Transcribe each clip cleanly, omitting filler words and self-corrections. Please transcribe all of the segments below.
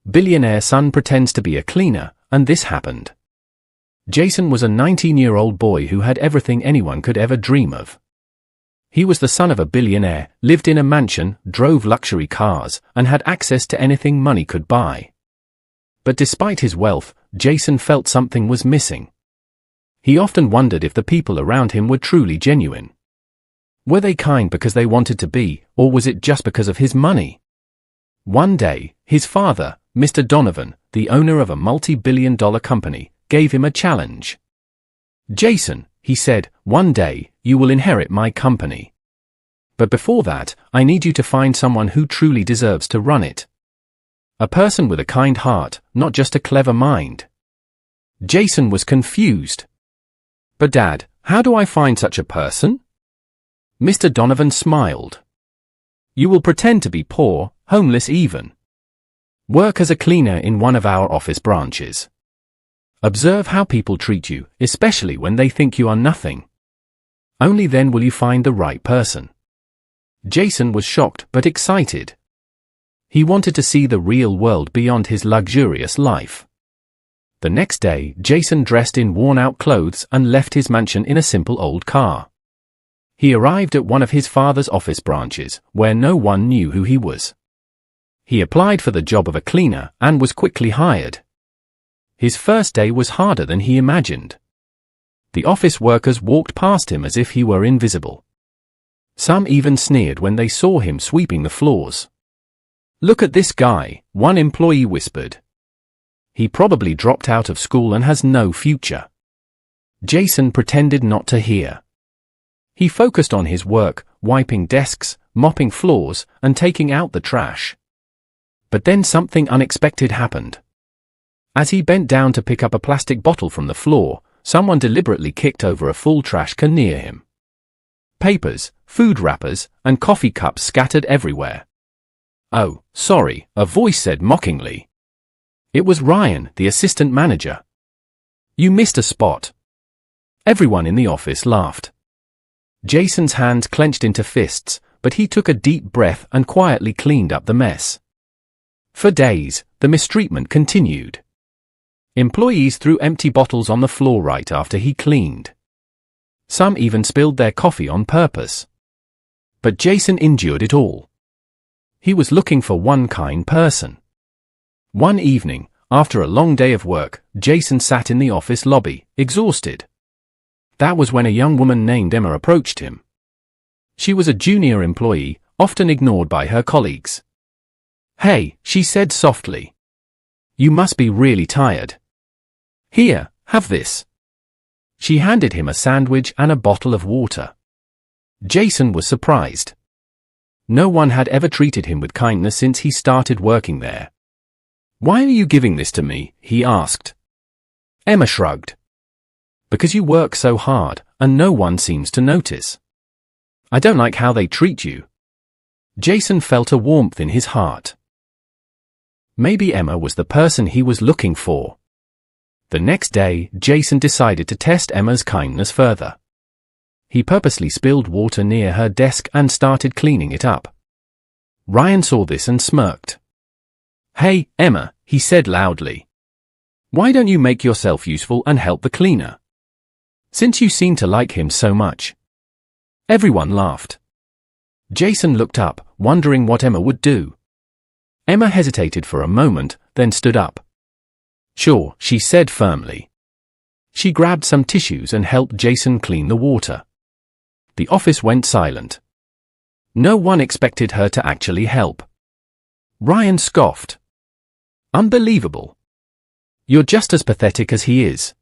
Billionaire son pretends to be a cleaner, and this happened. Jason was a 19-year-old boy who had everything anyone could ever dream of. He was the son of a billionaire, lived in a mansion, drove luxury cars, and had access to anything money could buy. But despite his wealth, Jason felt something was missing. He often wondered if the people around him were truly genuine. Were they kind because they wanted to be, or was it just because of his money? One day, his father, Mr. Donovan, the owner of a multi-billion-dollar company, gave him a challenge. "Jason," he said, "one day, you will inherit my company. But before that, I need you to find someone who truly deserves to run it. A person with a kind heart, not just a clever mind." Jason was confused. "But Dad, how do I find such a person?" Mr. Donovan smiled. "You will pretend to be poor, homeless even. Work as a cleaner in one of our office branches. Observe how people treat you, especially when they think you are nothing. Only then will you find the right person." Jason was shocked but excited. He wanted to see the real world beyond his luxurious life. The next day, Jason dressed in worn-out clothes and left his mansion in a simple old car. He arrived at one of his father's office branches, where no one knew who he was. He applied for the job of a cleaner and was quickly hired. His first day was harder than he imagined. The office workers walked past him as if he were invisible. Some even sneered when they saw him sweeping the floors. "Look at this guy," one employee whispered. "He probably dropped out of school and has no future." Jason pretended not to hear. He focused on his work, wiping desks, mopping floors, and taking out the trash. But then something unexpected happened. As he bent down to pick up a plastic bottle from the floor, someone deliberately kicked over a full trash can near him. Papers, food wrappers, and coffee cups scattered everywhere. "Oh, sorry," a voice said mockingly. It was Ryan, the assistant manager. "You missed a spot." Everyone in the office laughed. Jason's hands clenched into fists, but he took a deep breath and quietly cleaned up the mess. For days, the mistreatment continued. Employees threw empty bottles on the floor right after he cleaned. Some even spilled their coffee on purpose. But Jason endured it all. He was looking for one kind person. One evening, after a long day of work, Jason sat in the office lobby, exhausted. That was when a young woman named Emma approached him. She was a junior employee, often ignored by her colleagues. "Hey," she said softly. "You must be really tired. Here, have this." She handed him a sandwich and a bottle of water. Jason was surprised. No one had ever treated him with kindness since he started working there. "Why are you giving this to me?" he asked. Emma shrugged. "Because you work so hard, and no one seems to notice. I don't like how they treat you." Jason felt a warmth in his heart. Maybe Emma was the person he was looking for. The next day, Jason decided to test Emma's kindness further. He purposely spilled water near her desk and started cleaning it up. Ryan saw this and smirked. "Hey, Emma," he said loudly. "Why don't you make yourself useful and help the cleaner? Since you seem to like him so much." Everyone laughed. Jason looked up, wondering what Emma would do. Emma hesitated for a moment, then stood up. "Sure," she said firmly. She grabbed some tissues and helped Jason clean the water. The office went silent. No one expected her to actually help. Ryan scoffed. "Unbelievable. You're just as pathetic as he is."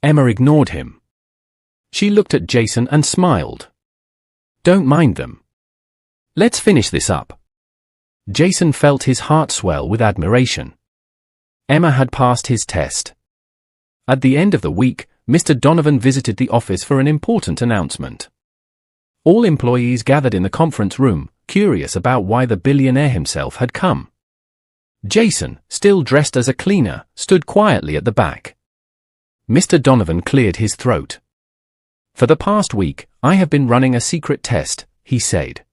Emma ignored him. She looked at Jason and smiled. "Don't mind them. Let's finish this up." Jason felt his heart swell with admiration. Emma had passed his test. At the end of the week, Mr. Donovan visited the office for an important announcement. All employees gathered in the conference room, curious about why the billionaire himself had come. Jason, still dressed as a cleaner, stood quietly at the back. Mr. Donovan cleared his throat. "For the past week, I have been running a secret test," he said.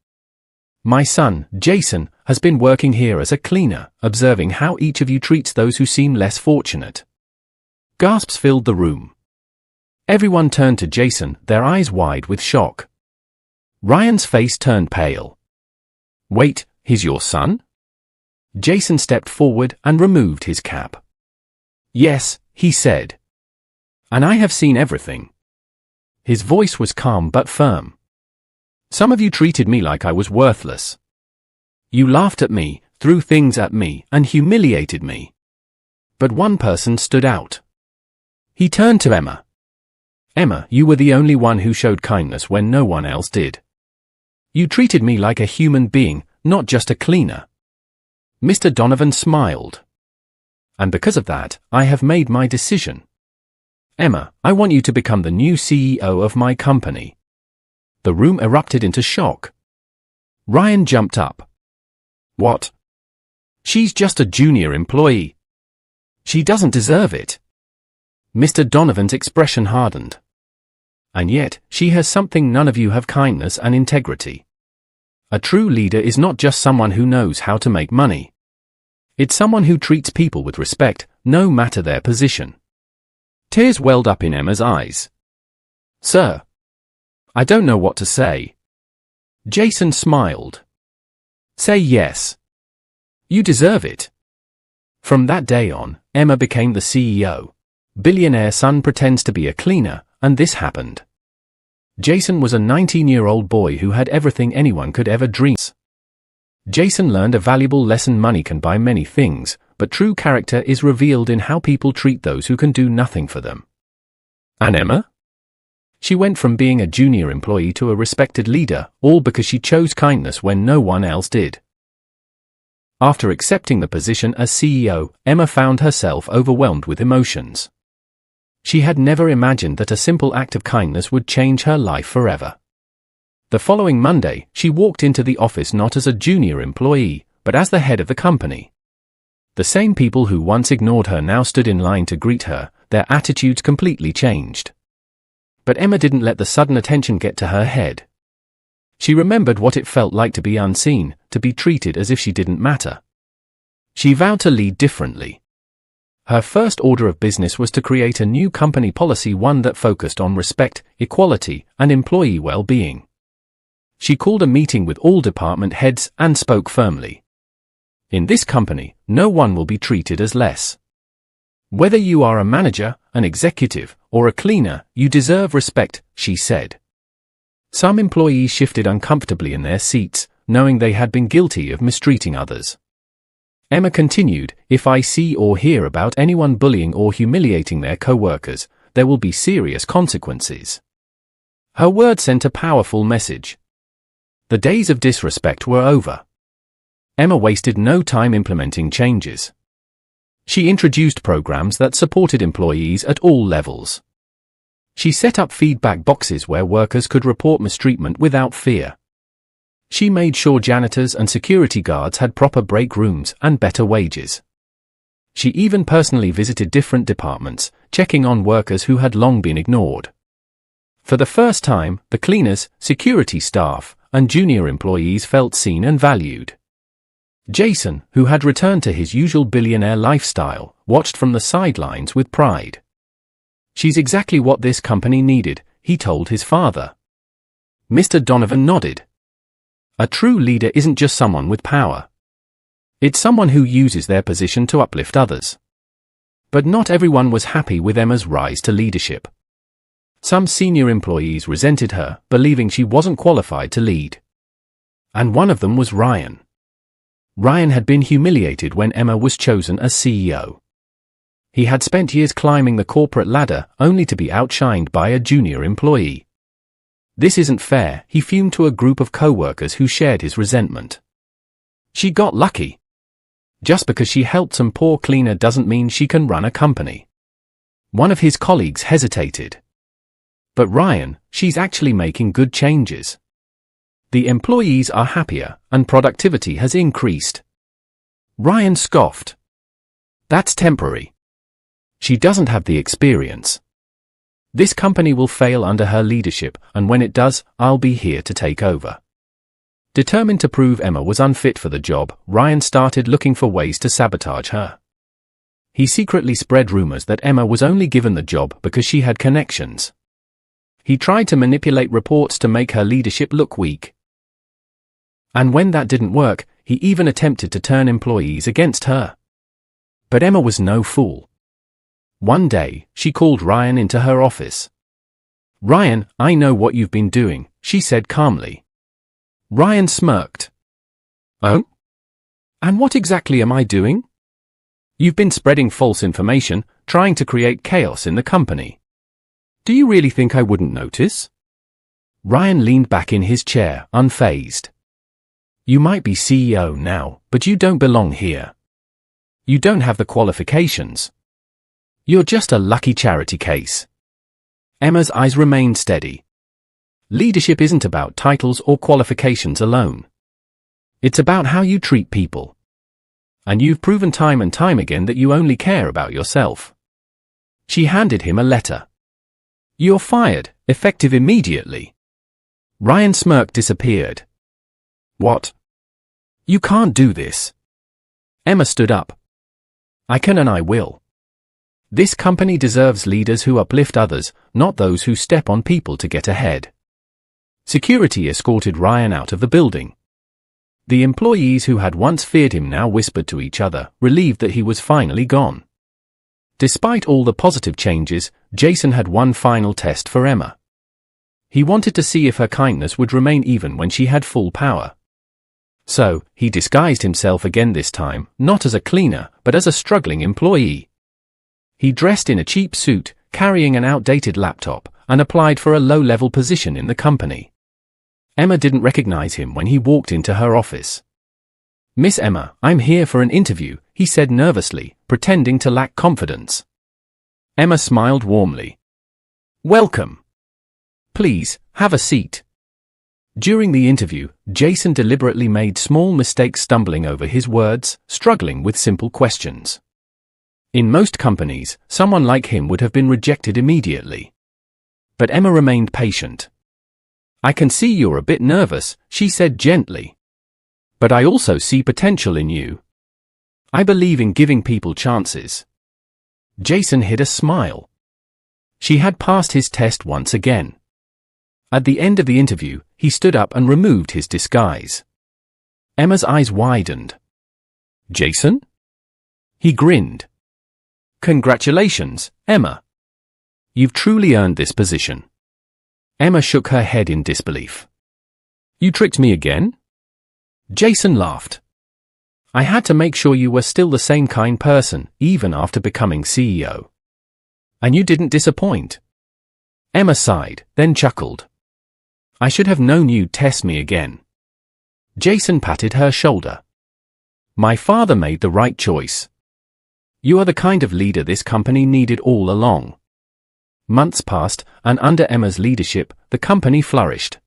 My son, Jason, has been working here as a cleaner, observing how each of you treats those who seem less fortunate." Gasps filled the room. Everyone turned to Jason, their eyes wide with shock. Ryan's face turned pale. "Wait, he's your son?" Jason stepped forward and removed his cap. "Yes," he said. "And I have seen everything." His voice was calm but firm. "Some of you treated me like I was worthless. You laughed at me, threw things at me, and humiliated me. But one person stood out." He turned to Emma. "Emma, you were the only one who showed kindness when no one else did. You treated me like a human being, not just a cleaner." Mr. Donovan smiled. "And because of that, I have made my decision. Emma, I want you to become the new CEO of my company." The room erupted into shock. Ryan jumped up. "What? She's just a junior employee. She doesn't deserve it." Mr. Donovan's expression hardened. "And yet, she has something none of you have: kindness and integrity. A true leader is not just someone who knows how to make money. It's someone who treats people with respect, no matter their position." Tears welled up in Emma's eyes. "Sir, I don't know what to say." Jason smiled. "Say yes. You deserve it." From that day on, Emma became the CEO. Billionaire son pretends to be a cleaner, and this happened. Jason was a 19-year-old boy who had everything anyone could ever dream. Jason learned a valuable lesson: money can buy many things, but true character is revealed in how people treat those who can do nothing for them. And Emma? She went from being a junior employee to a respected leader, all because she chose kindness when no one else did. After accepting the position as CEO, Emma found herself overwhelmed with emotions. She had never imagined that a simple act of kindness would change her life forever. The following Monday, she walked into the office not as a junior employee, but as the head of the company. The same people who once ignored her now stood in line to greet her, their attitudes completely changed. But Emma didn't let the sudden attention get to her head. She remembered what it felt like to be unseen, to be treated as if she didn't matter. She vowed to lead differently. Her first order of business was to create a new company policy, one that focused on respect, equality, and employee well-being. She called a meeting with all department heads and spoke firmly. "In this company, no one will be treated as less. Whether you are a manager, an executive, or a cleaner, you deserve respect," she said. Some employees shifted uncomfortably in their seats, knowing they had been guilty of mistreating others. Emma continued, "If I see or hear about anyone bullying or humiliating their co-workers, there will be serious consequences." Her words sent a powerful message. The days of disrespect were over. Emma wasted no time implementing changes. She introduced programs that supported employees at all levels. She set up feedback boxes where workers could report mistreatment without fear. She made sure janitors and security guards had proper break rooms and better wages. She even personally visited different departments, checking on workers who had long been ignored. For the first time, the cleaners, security staff, and junior employees felt seen and valued. Jason, who had returned to his usual billionaire lifestyle, watched from the sidelines with pride. "She's exactly what this company needed," he told his father. Mr. Donovan nodded. "A true leader isn't just someone with power. It's someone who uses their position to uplift others." But not everyone was happy with Emma's rise to leadership. Some senior employees resented her, believing she wasn't qualified to lead. And one of them was Ryan. Ryan had been humiliated when Emma was chosen as CEO. He had spent years climbing the corporate ladder, only to be outshined by a junior employee. "This isn't fair," he fumed to a group of co-workers who shared his resentment. "She got lucky. Just because she helped some poor cleaner doesn't mean she can run a company." One of his colleagues hesitated. "But Ryan, she's actually making good changes. The employees are happier, and productivity has increased." Ryan scoffed. "That's temporary. She doesn't have the experience. This company will fail under her leadership, and when it does, I'll be here to take over." Determined to prove Emma was unfit for the job, Ryan started looking for ways to sabotage her. He secretly spread rumors that Emma was only given the job because she had connections. He tried to manipulate reports to make her leadership look weak. And when that didn't work, he even attempted to turn employees against her. But Emma was no fool. One day, she called Ryan into her office. "Ryan, I know what you've been doing," she said calmly. Ryan smirked. "Oh? And what exactly am I doing?" "You've been spreading false information, trying to create chaos in the company. Do you really think I wouldn't notice?" Ryan leaned back in his chair, unfazed. "You might be CEO now, but you don't belong here. You don't have the qualifications. You're just a lucky charity case." Emma's eyes remained steady. Leadership isn't about titles or qualifications alone. It's about how you treat people. And you've proven time and time again that you only care about yourself. She handed him a letter. "You're fired, effective immediately." Ryan's smirk disappeared. "What? You can't do this." Emma stood up. "I can and I will. This company deserves leaders who uplift others, not those who step on people to get ahead." Security escorted Ryan out of the building. The employees who had once feared him now whispered to each other, relieved that he was finally gone. Despite all the positive changes, Jason had one final test for Emma. He wanted to see if her kindness would remain even when she had full power. So, he disguised himself again this time, not as a cleaner, but as a struggling employee. He dressed in a cheap suit, carrying an outdated laptop, and applied for a low-level position in the company. Emma didn't recognize him when he walked into her office. "Miss Emma, I'm here for an interview," he said nervously, pretending to lack confidence. Emma smiled warmly. "Welcome. Please, have a seat." During the interview, Jason deliberately made small mistakes, stumbling over his words, struggling with simple questions. In most companies, someone like him would have been rejected immediately. But Emma remained patient. "I can see you're a bit nervous," she said gently. "But I also see potential in you. I believe in giving people chances." Jason hid a smile. She had passed his test once again. At the end of the interview, he stood up and removed his disguise. Emma's eyes widened. "Jason?" He grinned. "Congratulations, Emma. You've truly earned this position." Emma shook her head in disbelief. "You tricked me again?" Jason laughed. "I had to make sure you were still the same kind person, even after becoming CEO. And you didn't disappoint." Emma sighed, then chuckled. "I should have known you'd test me again." Jason patted her shoulder. "My father made the right choice. You are the kind of leader this company needed all along." Months passed, and under Emma's leadership, the company flourished.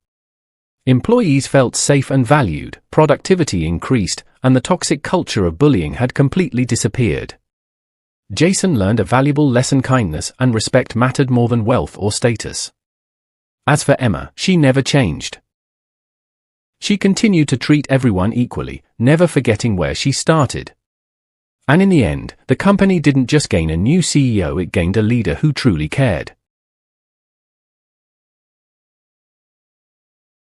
Employees felt safe and valued, productivity increased, and the toxic culture of bullying had completely disappeared. Jason learned a valuable lesson: kindness and respect mattered more than wealth or status. As for Emma, she never changed. She continued to treat everyone equally, never forgetting where she started. And in the end, the company didn't just gain a new CEO, it gained a leader who truly cared.